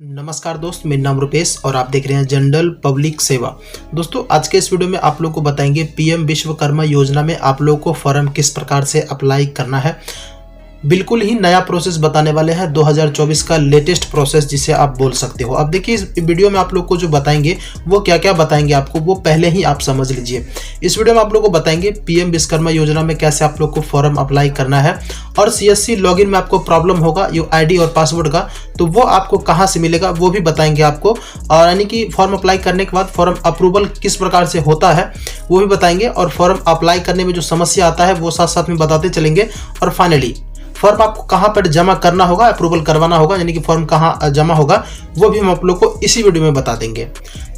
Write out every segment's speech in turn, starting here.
नमस्कार दोस्त, मेरा नाम रुपेश और आप देख रहे हैं जनरल पब्लिक सेवा। दोस्तों, आज के इस वीडियो में आप लोग को बताएंगे पीएम विश्वकर्मा योजना में आप लोग को फॉर्म किस प्रकार से अप्लाई करना है। बिल्कुल ही नया प्रोसेस बताने वाले हैं, 2024 का लेटेस्ट प्रोसेस जिसे आप बोल सकते हो। अब देखिए, इस वीडियो में आप लोग को जो बताएंगे वो क्या क्या बताएंगे आपको, वो पहले ही आप समझ लीजिए। इस वीडियो में आप लोग को बताएंगे पीएम विश्वकर्मा योजना में कैसे आप लोग को फॉर्म अप्लाई करना है, और सीएससी लॉगिन में आपको प्रॉब्लम होगा ये आईडी और पासवर्ड का, तो वो आपको कहाँ से मिलेगा वो भी बताएंगे आपको। और यानी कि फॉर्म अप्लाई करने के बाद फॉर्म अप्रूवल किस प्रकार से होता है वो भी बताएंगे, और फॉर्म अप्लाई करने में जो समस्या आता है वो साथ साथ में बताते चलेंगे। और फाइनली फॉर्म आपको कहाँ पर जमा करना होगा, अप्रूवल करवाना होगा, यानी कि फॉर्म कहाँ जमा होगा वो भी हम आप लोग को इसी वीडियो में बता देंगे।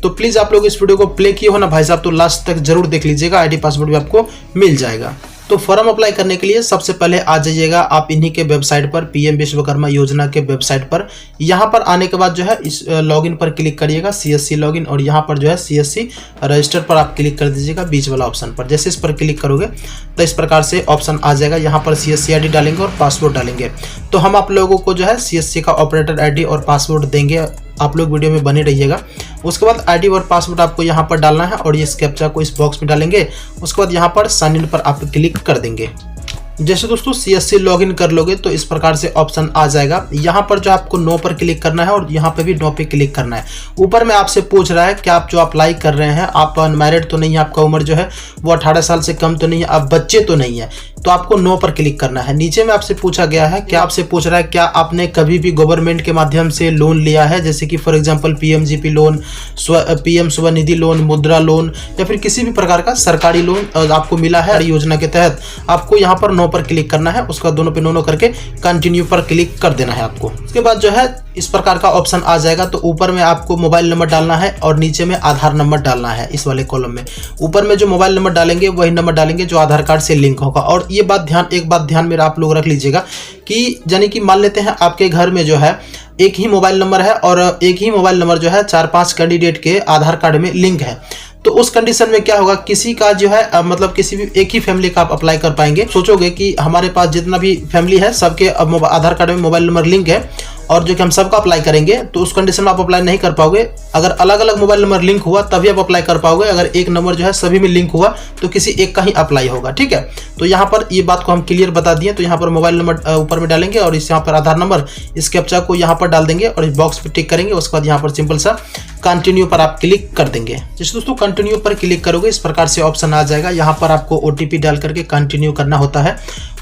तो प्लीज़ आप लोग इस वीडियो को प्ले किए हो ना भाई साहब, तो लास्ट तक जरूर देख लीजिएगा, आईडी पासवर्ड भी आपको मिल जाएगा। तो फॉर्म अप्लाई करने के लिए सबसे पहले आ जाइएगा आप इन्हीं के वेबसाइट पर, पीएम विश्वकर्मा योजना के वेबसाइट पर। यहाँ पर आने के बाद जो है इस लॉगिन पर क्लिक करिएगा, सीएससी लॉगिन, और यहाँ पर जो है सीएससी रजिस्टर पर आप क्लिक कर दीजिएगा बीच वाला ऑप्शन पर। जैसे इस पर क्लिक करोगे तो इस प्रकार से ऑप्शन आ जाएगा। यहाँ पर सीएससी आईडी डालेंगे और पासवर्ड डालेंगे। तो हम आप लोगों को जो है सीएससी का ऑपरेटर आईडी और पासवर्ड देंगे, आप लोग वीडियो में बने रहिएगा। उसके बाद आईडी और पासवर्ड आपको यहाँ पर डालना है और इस कैप्चा को इस बॉक्स में डालेंगे। उसके बाद यहाँ पर साइन इन पर आप क्लिक कर देंगे। जैसे दोस्तों सीएससी लॉगिन कर लोगे तो इस प्रकार से ऑप्शन आ जाएगा। यहाँ पर जो आपको नो पर क्लिक करना है और यहाँ पे भी नो पे क्लिक करना है। ऊपर में आपसे पूछ रहा है कि आप जो अप्लाई कर रहे हैं आप अनमैरिड तो नहीं है, आपका उम्र जो है वो 18 साल से कम तो नहीं है, आप बच्चे तो नहीं है, तो आपको नो पर क्लिक करना है। नीचे में आपसे पूछा गया है कि आपसे पूछ रहा है क्या आपने कभी भी गवर्नमेंट के माध्यम से लोन लिया है, जैसे कि for example PMGP loan, PM Svanidhi loan, Mudra loan, या फिर किसी भी प्रकार का सरकारी लोन आपको मिला है योजना के तहत, आपको यहाँ पर नो पर क्लिक करना है। उसका दोनों पे नो करके कंटिन्यू पर क्लिक कर देना है आपको। उसके बाद जो है इस प्रकार का ऑप्शन आ जाएगा। तो ऊपर में आपको मोबाइल नंबर डालना है और नीचे में आधार नंबर डालना है। इस वाले कॉलम में ऊपर में जो मोबाइल नंबर डालेंगे वही नंबर डालेंगे जो आधार कार्ड से लिंक होगा। और ये बात एक बात ध्यान में आप लोग रख लीजिएगा कि यानी कि मान लेते हैं आपके घर में जो है एक ही मोबाइल नंबर है और एक ही मोबाइल नंबर जो है 4-5 कैंडिडेट के आधार कार्ड में लिंक है, तो उस कंडीशन में क्या होगा, किसी का जो है मतलब किसी भी एक ही फैमिली का आप अप्लाई कर पाएंगे। सोचोगे कि हमारे पास जितना भी फैमिली है सबके आधार कार्ड में मोबाइल नंबर लिंक है और जो कि हम सबका अप्लाई करेंगे, तो उस कंडीशन में आप अप्लाई नहीं कर पाओगे। अगर अलग अलग मोबाइल नंबर लिंक हुआ तभी आप अप्लाई कर पाओगे। अगर एक नंबर जो है सभी में लिंक हुआ तो किसी एक का ही अप्लाई होगा, ठीक है। तो यहाँ पर ये बात को हम क्लियर बता दिए। तो यहाँ पर मोबाइल नंबर ऊपर में डालेंगे और इस यहाँ पर आधार नंबर, इस कैप्चा को यहाँ पर डाल देंगे और इस बॉक्स पर टिक करेंगे। उसके बाद यहाँ पर सिंपल सा कंटिन्यू पर आप क्लिक कर देंगे। जैसे दोस्तों कंटिन्यू पर क्लिक करोगे इस प्रकार से ऑप्शन आ जाएगा। यहाँ पर आपको ओटीपी डाल करके कंटिन्यू करना होता है।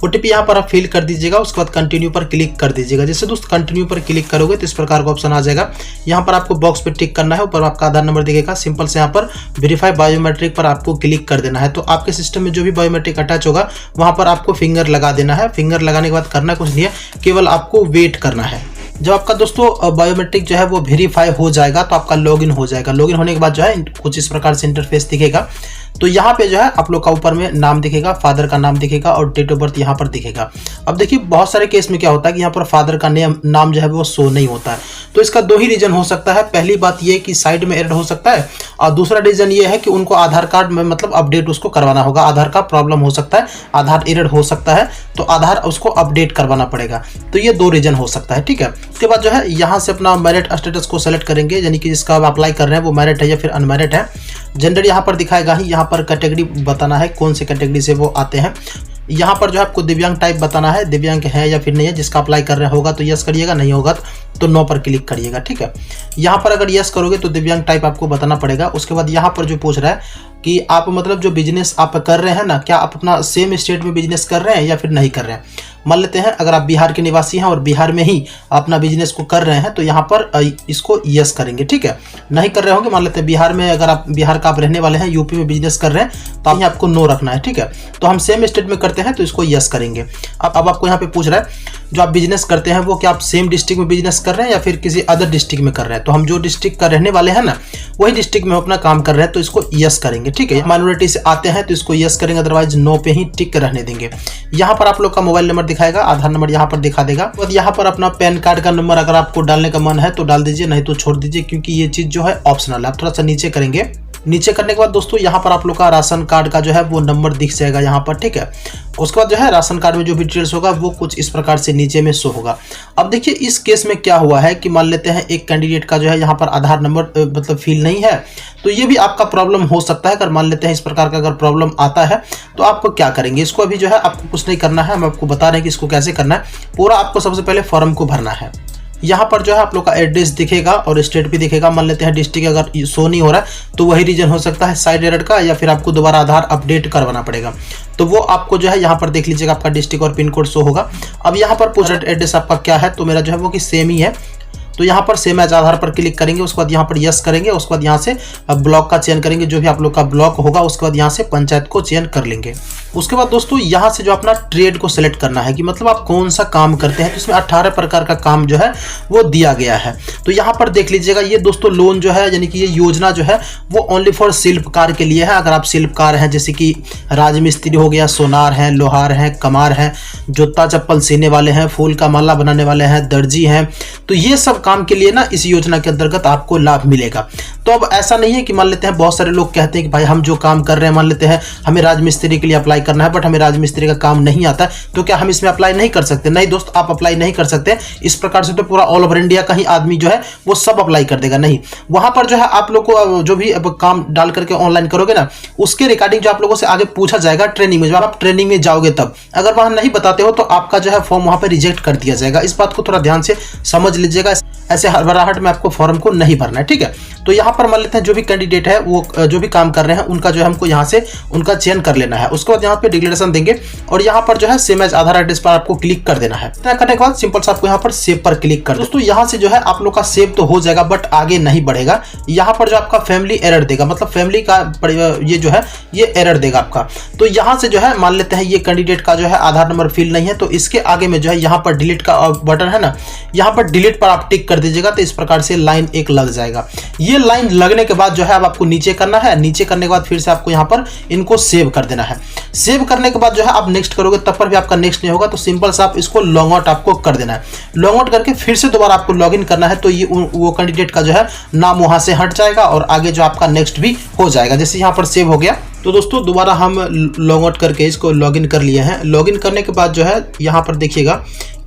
ओटीपी यहाँ पर आप फिल कर दीजिएगा। उसके बाद कंटिन्यू पर क्लिक कर दीजिएगा। जैसे दोस्त कंटिन्यू पर क्लिक करोगे तो इस प्रकार का ऑप्शन आ जाएगा। यहाँ पर आपको बॉक्स पे टिक करना है, ऊपर आपका आधार नंबर दिखेगा। सिंपल से यहाँ पर वेरीफाई बायोमेट्रिक पर आपको क्लिक कर देना है। तो आपके सिस्टम में जो भी बायोमेट्रिक अटैच होगा वहाँ पर आपको फिंगर लगा देना है। फिंगर लगाने के बाद करना कुछ नहीं है, केवल आपको वेट करना है। जब आपका दोस्तों बायोमेट्रिक जो है वो वेरीफाई हो जाएगा तो आपका लॉगिन हो जाएगा। लॉगिन होने के बाद जो है कुछ इस प्रकार से इंटरफेस दिखेगा। तो यहाँ पे जो है आप लोग का ऊपर में नाम दिखेगा, फादर का नाम दिखेगा और डेट ऑफ बर्थ यहाँ पर दिखेगा। अब देखिए बहुत सारे केस में क्या होता है कि यहाँ पर फादर का नाम जो है वो शो नहीं होता है। तो इसका दो ही रीजन हो सकता है। पहली बात ये कि साइड में एरर हो सकता है, और दूसरा रीजन ये है कि उनको आधार कार्ड में मतलब अपडेट उसको करवाना होगा। आधार का प्रॉब्लम हो सकता है, आधार एरर हो सकता है, तो आधार उसको अपडेट करवाना पड़ेगा। तो ये दो रीजन हो सकता है, ठीक है। उसके बाद जो है यहाँ से अपना मैरिड स्टेटस को सेलेक्ट करेंगे, यानी कि जिसका आप अप्लाई कर रहे हैं वो मैरिड है या फिर अनमैरिड है। जेंडर यहाँ पर दिखाएगा ही। यहाँ पर कैटेगरी बताना है कौन से कैटेगरी से वो आते हैं। यहाँ पर जो है आपको दिव्यांग टाइप बताना है, दिव्यांग है या फिर नहीं है। जिसका अप्लाई कर रहे होगा तो यस करिएगा, नहीं होगा तो नो पर क्लिक करिएगा, ठीक है। यहाँ पर अगर यस करोगे तो दिव्यांग टाइप आपको बताना पड़ेगा। उसके बाद यहाँ पर जो पूछ रहा है कि आप मतलब जो बिजनेस आप कर रहे हैं ना, क्या आप अपना सेम स्टेट में बिजनेस कर रहे हैं या फिर नहीं कर रहे हैं। मान लेते हैं अगर आप बिहार के निवासी हैं और बिहार में ही अपना बिजनेस को कर रहे हैं तो यहाँ पर इसको यस करेंगे, ठीक है। नहीं कर रहे होंगे, मान लेते हैं बिहार में, अगर आप बिहार का आप रहने वाले हैं, यूपी में बिजनेस कर रहे हैं, तो आप आपको नो रखना है, ठीक है। तो हम सेम स्टेट में करते हैं तो इसको यस करेंगे। अब आपको यहाँ पे पूछ रहा है जो आप बिजनेस करते हैं वो क्या आप सेम डिस्ट्रिक्ट में बिजनेस कर रहे हैं या फिर किसी अदर डिस्ट्रिक्ट में कर रहे हैं। तो हम जो डिस्ट्रिक्ट का रहने वाले हैं ना वही डिस्ट्रिक्ट में अपना काम कर रहे हैं तो इसको यस करेंगे, ठीक है। माइनॉरिटी से आते हैं तो इसको यस करेंगे, अदरवाइज नो पे ही टिक रहने देंगे। यहाँ पर आप लोग का मोबाइल नंबर दिखाएगा, आधार नंबर यहाँ पर दिखा देगा। तो यहाँ पर अपना पैन कार्ड का नंबर अगर आपको डालने का मन है तो डाल दीजिए, नहीं तो छोड़ दीजिए, क्योंकि ये चीज जो है ऑप्शनल है। आप थोड़ा सा नीचे करेंगे नीचे करने के बाद दोस्तों यहाँ पर आप लोग का राशन कार्ड का जो है वो नंबर दिख जाएगा यहाँ पर, ठीक है। उसके बाद जो है राशन कार्ड में जो भी डिटेल्स होगा वो कुछ इस प्रकार से नीचे में शो होगा। अब देखिए इस केस में क्या हुआ है कि मान लेते हैं एक कैंडिडेट का जो है यहाँ पर आधार नंबर मतलब फिल नहीं है, तो ये भी आपका प्रॉब्लम हो सकता है। अगर मान लेते हैं इस प्रकार का अगर प्रॉब्लम आता है तो आपको क्या करेंगे, इसको अभी जो है आपको कुछ नहीं करना है, हम आपको बता रहे हैं कि इसको कैसे करना है। पूरा आपको सबसे पहले फॉर्म को भरना है। यहाँ पर जो है आप लोग का एड्रेस दिखेगा और स्टेट भी दिखेगा। मान लेते हैं डिस्ट्रिक्ट अगर शो नहीं हो रहा है तो वही रीजन हो सकता है साइड एरर का, या फिर आपको दोबारा आधार अपडेट करवाना पड़ेगा। तो वो आपको जो है यहाँ पर देख लीजिएगा, आपका डिस्ट्रिक्ट और पिन कोड शो होगा। अब यहाँ पर पोस्टल एड्रेस आपका क्या है, तो मेरा जो है वो कि सेम ही है। तो यहाँ पर सेम एज आधार पर क्लिक करेंगे, उसके बाद यहाँ पर यस करेंगे, उसके बाद यहाँ से ब्लॉक का चयन करेंगे, जो भी आप लोग का ब्लॉक होगा। उसके बाद यहाँ से पंचायत को चयन कर लेंगे। उसके बाद दोस्तों यहाँ से जो अपना ट्रेड को सिलेक्ट करना है कि मतलब आप कौन सा काम करते हैं, तो इसमें 18 प्रकार का काम जो है वो दिया गया है। तो यहाँ पर देख लीजिएगा, ये दोस्तों लोन जो है यानी कि ये योजना जो है वो ओनली फॉर शिल्पकार के लिए है। अगर आप शिल्पकार हैं, जैसे कि राजमिस्त्री हो गया, सोनार हैं, लोहार हैं, कमार हैं, जूता चप्पल सीने वाले हैं, फूल का माला बनाने वाले हैं, दर्जी हैं, तो ये सब काम के लिए ना इस योजना के अंतर्गत आपको लाभ मिलेगा। तो अब ऐसा नहीं है कि मान लेते हैं बहुत सारे लोग कहते हैं कि भाई हम जो काम कर रहे हैं, मान लेते हैं हमें राजमिस्त्री के लिए अप्लाई करना है बट हमें राजमिस्त्री का काम नहीं आता है, तो क्या हम इसमें अप्लाई नहीं कर सकते? नहीं दोस्त, आप अप्लाई नहीं कर सकते। इस प्रकार से तो पूरा ऑल ओवर इंडिया का ही आदमी जो है वो सब अप्लाई कर देगा, नहीं। वहां पर जो है आप लोग को जो भी अब काम डाल करके ऑनलाइन करोगे ना, उसके रिगार्डिंग जो आप लोगों से आगे पूछा जाएगा ट्रेनिंग में, जब आप ट्रेनिंग में जाओगे तब अगर वहां नहीं बताते हो तो आपका जो है फॉर्म वहां पर रिजेक्ट कर दिया जाएगा। इस बात को थोड़ा ध्यान से समझ लीजिएगा, ऐसे हड़बड़ाहट में आपको फॉर्म को नहीं भरना है, ठीक है। तो यहाँ पर मान लेते हैं जो भी कैंडिडेट है वो जो भी काम कर रहे हैं उनका जो है हमको यहाँ से उनका चयन कर लेना है। उसके बाद यहाँ पे डिक्लेरेशन देंगे और यहाँ पर जो है सेम एज आधार एड्रेस पर आपको क्लिक कर देना है। इतना करने के बाद सिंपल से आपको यहाँ पर सेव पर क्लिक कर दोस्तों यहाँ से जो है आप लोग का सेव तो हो जाएगा बट आगे नहीं बढ़ेगा। यहाँ पर जो आपका फैमिली एरर देगा, मतलब फैमिली का ये जो है ये एरर देगा आपका। तो यहाँ से जो है मान लेते हैं ये कैंडिडेट का जो है आधार नंबर फिल नहीं है, तो इसके आगे में जो है यहाँ पर डिलीट का बटन है ना, यहाँ पर डिलीट पर आप टिक कर दीजिएगा। तो इस प्रकार से लाइन एक लग जाएगा। ये लाइन लगने के बाद जो है अब आपको नीचे करना है। नीचे करने के बाद फिर से आपको यहाँ पर इनको सेव कर देना है। सेव करने के बाद जो है आप नेक्स्ट करोगे तब पर भी आपका नेक्स्ट नहीं होगा, तो सिंपल से आप इसको लॉग आउट आपको कर देना है। लॉग आउट करके फिर से दोबारा आपको लॉगिन करना है, तो ये वो कैंडिडेट का जो है नाम वहां से हट जाएगा और आगे जो आपका नेक्स्ट भी हो जाएगा। जैसे यहाँ पर सेव हो गया तो दोस्तों दोबारा हम लॉग आउट करके इसको लॉगिन कर लिए हैं। लॉगिन करने के बाद जो है यहाँ पर देखिएगा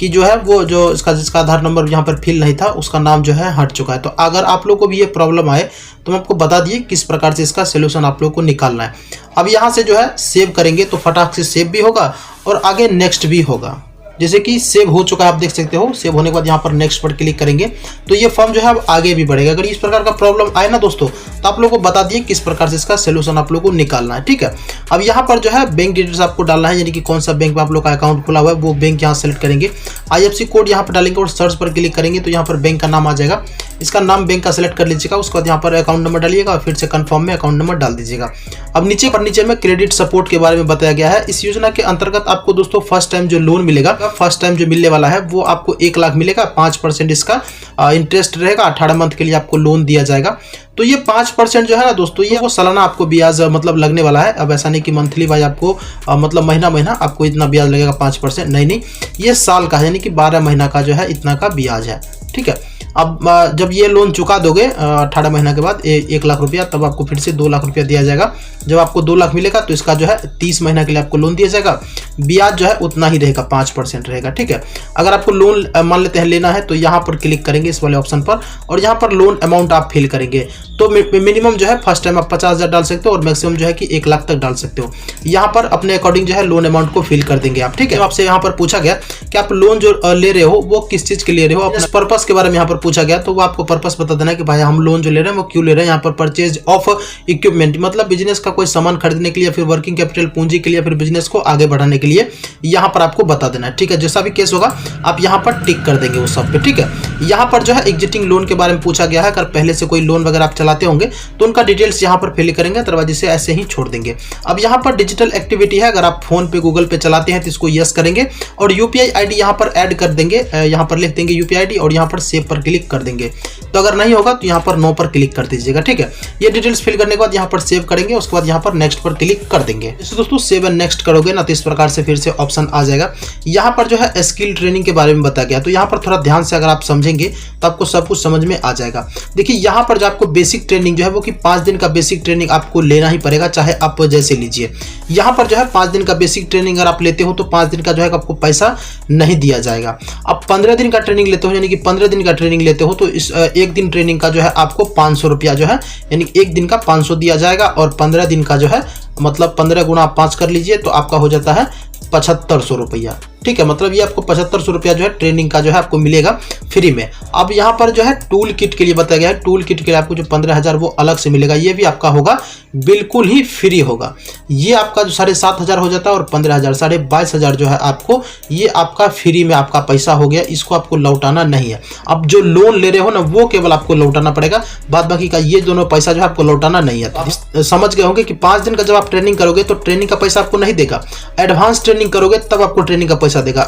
कि जो है वो जो जिसका आधार नंबर यहाँ पर फिल नहीं था उसका नाम जो है हट चुका है। तो अगर आप लोग को भी ये प्रॉब्लम आए तो हम आपको बता दिए किस प्रकार से इसका सोल्यूशन आप लोग को निकालना है। अब यहाँ से जो है सेव करेंगे तो फटाक से सेव भी होगा और आगे नेक्स्ट भी होगा। जैसे कि सेव हो चुका है, आप देख सकते हो। सेव होने के बाद यहाँ पर नेक्स्ट पर क्लिक करेंगे तो ये फॉर्म जो है अब आगे भी बढ़ेगा। अगर इस प्रकार का प्रॉब्लम आए ना दोस्तों तो आप लोगों को बता दिए किस प्रकार से इसका सोल्यूशन आप लोगों को निकालना है, ठीक है। अब यहाँ पर जो है बैंक डिटेल्स आपको डालना है, यानी कि कौन सा बैंक में आप लोग का अकाउंट खुला हुआ है वो बैंक यहाँ सेलेक्ट करेंगे। IFSC कोड यहाँ पर डालेंगे और सर्च पर क्लिक करेंगे तो यहाँ पर बैंक का नाम आ जाएगा। इसका नाम बैंक का सेलेक्ट कर लीजिएगा। उसके बाद यहाँ पर अकाउंट नंबर डालिएगा और फिर से कंफर्म में अकाउंट नंबर डाल दीजिएगा। अब नीचे में क्रेडिट सपोर्ट के बारे में बताया गया है। इस योजना के अंतर्गत आपको दोस्तों फर्स्ट टाइम जो लोन मिलेगा, फर्स्ट टाइम जो मिलने वाला है वो आपको 1 लाख मिलेगा। 5% इसका इंटरेस्ट रहेगा। 18 मंथ के लिए आपको लोन दिया जाएगा। तो ये 5% जो है ना दोस्तों, ये वो सालाना आपको ब्याज मतलब लगने वाला है। अब ऐसा नहीं कि मंथली वाइज आपको मतलब महीना आपको इतना ब्याज लगेगा 5%, नहीं, ये साल का है, यानी कि 12 महीना का जो है इतना का ब्याज है, ठीक है। अब जब ये लोन चुका दोगे 18 महीना के बाद 1 लाख रुपया, तब आपको फिर से 2 लाख रुपया दिया जाएगा। जब आपको 2 लाख मिलेगा तो इसका जो है 30 महीना के लिए आपको लोन दिया जाएगा। ब्याज जो है उतना ही रहेगा, 5% रहेगा, ठीक है। अगर आपको लोन मान लेते हैं लेना है तो यहाँ पर क्लिक करेंगे इस वाले ऑप्शन पर और यहाँ पर लोन अमाउंट आप फिल करेंगे। तो मिनिमम जो है फर्स्ट टाइम आप 50,000 डाल सकते हो और मैक्सिमम जो है कि 1 लाख तक डाल सकते हो। यहाँ पर अपने अकॉर्डिंग जो है लोन अमाउंट को फिल कर देंगे आप, ठीक है। आपसे यहाँ पर पूछा गया कि आप लोन जो ले रहे हो वो किस चीज के लिए रहे हो, अपने पर्पस के बारे में यहाँ पर पूछा गया, तो वो आपको पर्पस बता देना कि भाई हम लोन जो ले रहे हैं वो क्यों ले रहे हैं। यहाँ पर परचेज ऑफ इक्विपमेंट, मतलब बिजनेस का कोई सामान खरीदने के लिए, फिर वर्किंग कैपिटल पूंजी के लिए, फिर बिजनेस को आगे बढ़ाने के लिए यहाँ पर आपको बता देना है, ठीक है। जैसा भी केस होगा आप यहाँ पर टिक कर देंगे उस सब पे, ठीक है। यहाँ पर जो है एग्जिटिंग लोन के बारे में पूछा गया है। अगर पहले से कोई लोन वगैरह आप चलाते होंगे तो उनका डिटेल्स यहाँ पर फिल करेंगे, दरवाजे से ऐसे ही छोड़ देंगे। अब यहाँ पर डिजिटल एक्टिविटी है, अगर आप फोन पे गूगल पे चलाते हैं तो इसको यस करेंगे और UPI ID यहाँ पर ऐड कर देंगे। यहाँ पर लिख देंगे UPI ID और यहाँ पर सेव पर क्लिक क्लिक कर देंगे। तो अगर नहीं होगा तो यहाँ पर नो पर क्लिक कर दीजिएगा, ठीक है। ये डिटेल्स फिल करने के बाद यहाँ पर सेव करेंगे, उसके बाद यहाँ पर नेक्स्ट पर क्लिक कर देंगे। जैसे दोस्तों सेव एंड नेक्स्ट करोगे ना तो इस प्रकार से फिर से ऑप्शन आ जाएगा। यहाँ पर जो है स्किल ट्रेनिंग के बारे में बताया गया, तो यहाँ पर थोड़ा ध्यान से अगर आप समझेंगे तो आपको सब कुछ समझ में आ जाएगा। देखिए यहाँ पर जो आपको बेसिक ट्रेनिंग जो है वो कि 5 दिन का बेसिक ट्रेनिंग आपको लेना ही पड़ेगा, चाहे आप जैसे लीजिए। यहाँ पर जो है 5 दिन का बेसिक ट्रेनिंग अगर आप लेते हो तो 5 दिन का जो है आपको पैसा नहीं दिया जाएगा। अब 15 दिन का ट्रेनिंग लेते हो, यानी कि 15 दिन का ट्रेनिंग लेते हो तो इस एक दिन ट्रेनिंग का जो है आपको 500 रुपया जो है, यानी एक दिन का 500 दिया जाएगा। और 15 दिन का जो है मतलब 15 गुणा 5 कर लीजिए तो आपका हो जाता है 7500 रुपया, ठीक है। मतलब ये आपको 7500 रुपया जो है ट्रेनिंग का जो है आपको मिलेगा फ्री में। अब यहाँ पर जो है टूल किट के लिए बताया गया है, टूल किट के लिए आपको जो 15,000 वो अलग से मिलेगा, ये भी आपका होगा बिल्कुल ही फ्री होगा। ये आपका जो 7,500 हो जाता है और 15,000 22,500 जो है आपको ये आपका फ्री में आपका पैसा हो गया, इसको आपको लौटाना नहीं है। अब जो लोन ले रहे हो ना वो केवल आपको लौटाना पड़ेगा, बाद बाकी का ये दोनों पैसा जो है आपको लौटाना नहीं है। आप समझ गए होंगे कि 5 दिन का जब आप ट्रेनिंग करोगे तो ट्रेनिंग का पैसा आपको नहीं देगा, एडवांस ट्रेनिंग करोगे तब आपको ट्रेनिंग का पैसा देगा।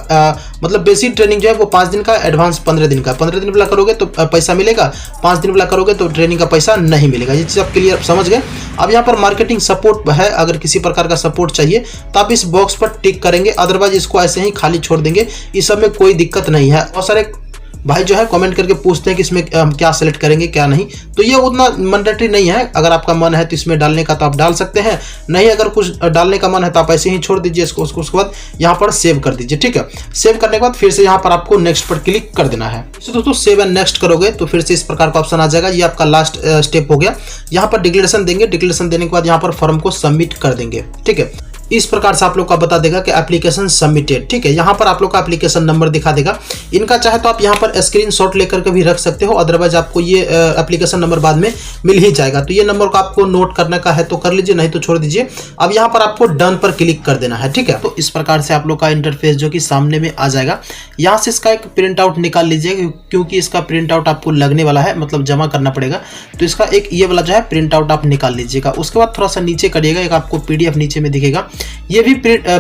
मतलब बेसिक ट्रेनिंग जो है वो 5 दिन का, एडवांस 15 दिन का। 15 दिन वाला करोगे तो पैसा मिलेगा, 5 दिन वाला करोगे तो ट्रेनिंग का पैसा नहीं मिलेगा। ये चीज आप क्लियर समझ गए। अब यहाँ पर मार्केटिंग सपोर्ट है, अगर किसी प्रकार का सपोर्ट चाहिए तो आप इस बॉक्स पर टिक करेंगे, अदरवाइज इसको ऐसे ही खाली छोड़ देंगे। इस सब में कोई दिक्कत नहीं है। बहुत सारे भाई जो है कमेंट करके पूछते हैं कि इसमें हम क्या सेलेक्ट करेंगे क्या नहीं, तो ये उतना मैंडेटरी नहीं है। अगर आपका मन है तो इसमें डालने का तो आप डाल सकते हैं, नहीं अगर कुछ डालने का मन है तो आप ऐसे ही छोड़ दीजिए इसको। उसके बाद यहाँ पर सेव कर दीजिए, ठीक है। सेव करने के बाद फिर से यहाँ पर आपको नेक्स्ट पर क्लिक कर देना है। तो दोस्तों सेव एंड नेक्स्ट करोगे तो फिर से इस प्रकार का ऑप्शन आ जाएगा। ये आपका लास्ट स्टेप हो गया। यहाँ पर डिक्लेरेशन देंगे, डिक्लेरेशन देने के बाद यहाँ पर फॉर्म को सबमिट कर देंगे, ठीक है। इस प्रकार से आप लोग का बता देगा कि एप्लीकेशन सबमिटेड, ठीक है। यहाँ पर आप लोग का एप्लीकेशन नंबर दिखा देगा। इनका चाहे तो आप यहाँ पर स्क्रीनशॉट लेकर के भी रख सकते हो, अदरवाइज आपको ये एप्लीकेशन नंबर बाद में मिल ही जाएगा। तो ये नंबर को आपको नोट करने का है तो कर लीजिए, नहीं तो छोड़ दीजिए। अब यहाँ पर आपको डन पर क्लिक कर देना है, ठीक है। तो इस प्रकार से आप लोग का इंटरफेस जो कि सामने में आ जाएगा। यहाँ से इसका एक प्रिंट आउट निकाल लीजिए, क्योंकि इसका प्रिंट आउट आपको लगने वाला है, मतलब जमा करना पड़ेगा। तो इसका एक ये वाला जो है प्रिंट आउट आप निकाल लीजिएगा। उसके बाद थोड़ा सा नीचे करिएगा, एक आपको PDF नीचे में दिखेगा। ये भी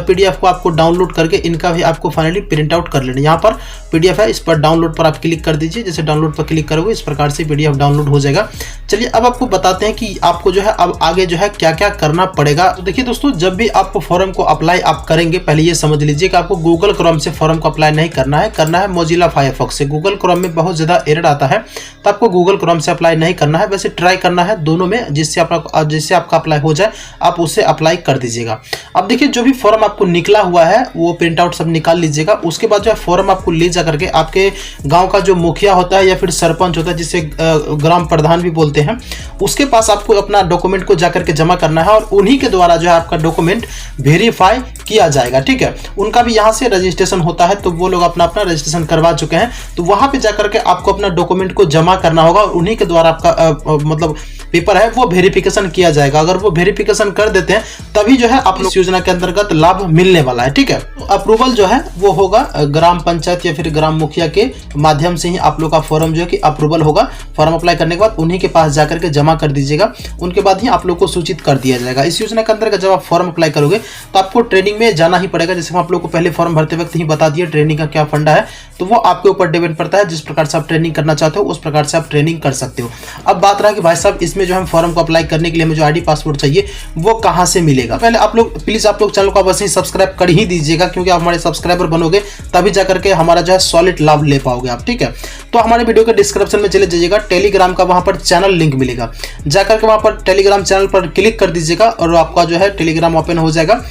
PDF को आपको डाउनलोड करके इनका भी आपको फाइनली प्रिंट आउट कर लेना। यहाँ पर PDF है, इस पर डाउनलोड पर आप क्लिक कर दीजिए। जैसे डाउनलोड पर क्लिक करोगे इस प्रकार से PDF डाउनलोड हो जाएगा। चलिए अब आपको बताते हैं कि आपको जो है अब आगे जो है क्या क्या करना पड़ेगा। तो देखिए दोस्तों, जब भी आप फॉर्म को अप्लाई आप करेंगे, पहले ये समझ लीजिए कि आपको गूगल क्रोम से फॉर्म को अप्लाई नहीं करना है, करना है मोजिला फायरफॉक्स से। गूगल क्रोम में बहुत ज्यादा एरर आता है, तो आपको गूगल क्रोम से अप्लाई नहीं करना है। वैसे ट्राई करना है दोनों में, जिससे आपका अप्लाई हो जाए आप उसे अप्लाई कर दीजिएगा। अब देखिए जो भी फॉर्म आपको निकला हुआ है वो प्रिंट आउट सब निकाल लीजिएगा। उसके बाद जो है फॉर्म आपको ले जा करके आपके गांव का जो मुखिया होता है या फिर सरपंच होता है, जिसे ग्राम प्रधान भी बोलते हैं, उसके पास आपको अपना डॉक्यूमेंट को जाकर के जमा करना है और उन्हीं के द्वारा जो है आपका डॉक्यूमेंट वेरीफाई किया जाएगा, ठीक है। उनका भी यहाँ से रजिस्ट्रेशन होता है, तो वो लोग अपना रजिस्ट्रेशन करवा चुके हैं, तो वहां पे जाकर के आपको अपना डॉक्यूमेंट को जमा करना होगा और उन्हीं के द्वारा आपका मतलब पेपर है वो वेरिफिकेशन किया जाएगा। अगर वो वेरिफिकेशन कर देते हैं तभी जो है आप लोग योजना के अंतर्गत लाभ मिलने वाला है, ठीक है। तो अप्रूवल जो है वो होगा ग्राम पंचायत या फिर ग्राम मुखिया के माध्यम से ही आप लोग का फॉर्म जो है कि अप्रूवल होगा। फॉर्म अप्लाई करने के बाद उन्हीं के पास जाकर के जमा कर दीजिएगा, उनके बाद ही आप लोग को सूचित कर दिया जाएगा। इस योजना के अंतर्गत जब आप फॉर्म अप्लाई करोगे तो आपको ट्रेनिंग में जाना ही पड़ेगा। जैसे हम आप लोग को पहले फॉर्म भरते वक्त ही बता दिया ट्रेनिंग का क्या फंडा है, तो वो आपके ऊपर डिपेंड पड़ता है। जिस प्रकार से आप ट्रेनिंग करना चाहते हो उस प्रकार से आप ट्रेनिंग कर सकते हो। अब बात रहा कि भाई साहब इसमें जो हम फॉर्म को अप्लाई करने के लिए हमें जो ID पासपोर्ट चाहिए वो कहां से मिलेगा। पहले आप लोग प्लीज आप लोग चैनल को अवश्य सब्सक्राइब कर ही दीजिएगा, क्योंकि आप हमारे सब्सक्राइबर बनोगे तभी जाकर के हमारा जो है सॉलिड लाभ ले पाओगे आप, ठीक है। तो हमारे वीडियो के डिस्क्रिप्शन में चले जाइएगा, टेलीग्राम का वहां पर चैनल लिंक मिलेगा, जाकर के वहां पर टेलीग्राम चैनल पर क्लिक कर दीजिएगा और आपका जो है टेलीग्राम ओपन हो जाएगा।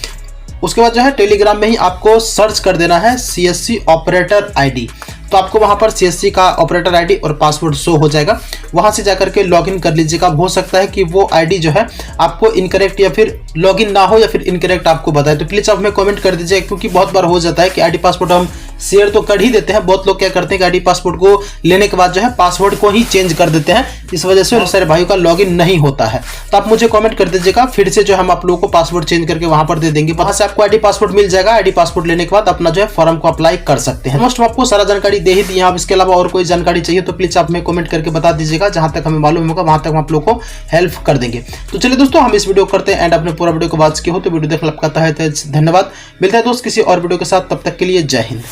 उसके बाद जो है टेलीग्राम में ही आपको सर्च कर देना है CSC ऑपरेटर ID, तो आपको वहां पर CSC का ऑपरेटर ID और पासवर्ड शो हो जाएगा। वहां से जाकर के लॉगिन कर लीजिएगा। हो सकता है कि वो ID जो है आपको इनकरेक्ट या फिर लॉगिन ना हो या फिर इनकरेक्ट आपको बताए, तो प्लीज आप हमें कमेंट कर दीजिए, क्योंकि बहुत बार हो जाता है कि ID पासवर्ड हम शेयर तो कर ही देते हैं, बहुत लोग क्या करते हैं कि ID पासवर्ड को लेने के बाद जो है पासवर्ड को ही चेंज कर देते हैं, इस वजह से सारे भाइयों का लॉगिन नहीं होता है। तो आप मुझे कमेंट कर दीजिएगा, फिर से जो हम आप लोगों को पासवर्ड चेंज करके वहां पर दे देंगे, वहां से आपको ID पासवर्ड मिल जाएगा। ID पासवर्ड लेने के बाद अपना जो है फॉर्म को अप्लाई कर सकते हैं। मोस्ट आपको सारा जानकारी दे ही दी। आप इसके अलावा और कोई जानकारी चाहिए तो प्लीज आप हमें कमेंट करके बता दीजिएगा, जहां तक हमें मालूम होगा वहां तक हम आप लोग को हेल्प कर देंगे। तो चलिए दोस्तों हम इस वीडियो करते हैं एंड अपने पूरा वीडियो को वॉच किए हो तो वीडियो देखने आपका धन्यवाद। मिलता है दोस्त किसी और वीडियो के साथ, तब तक के लिए जय हिंद।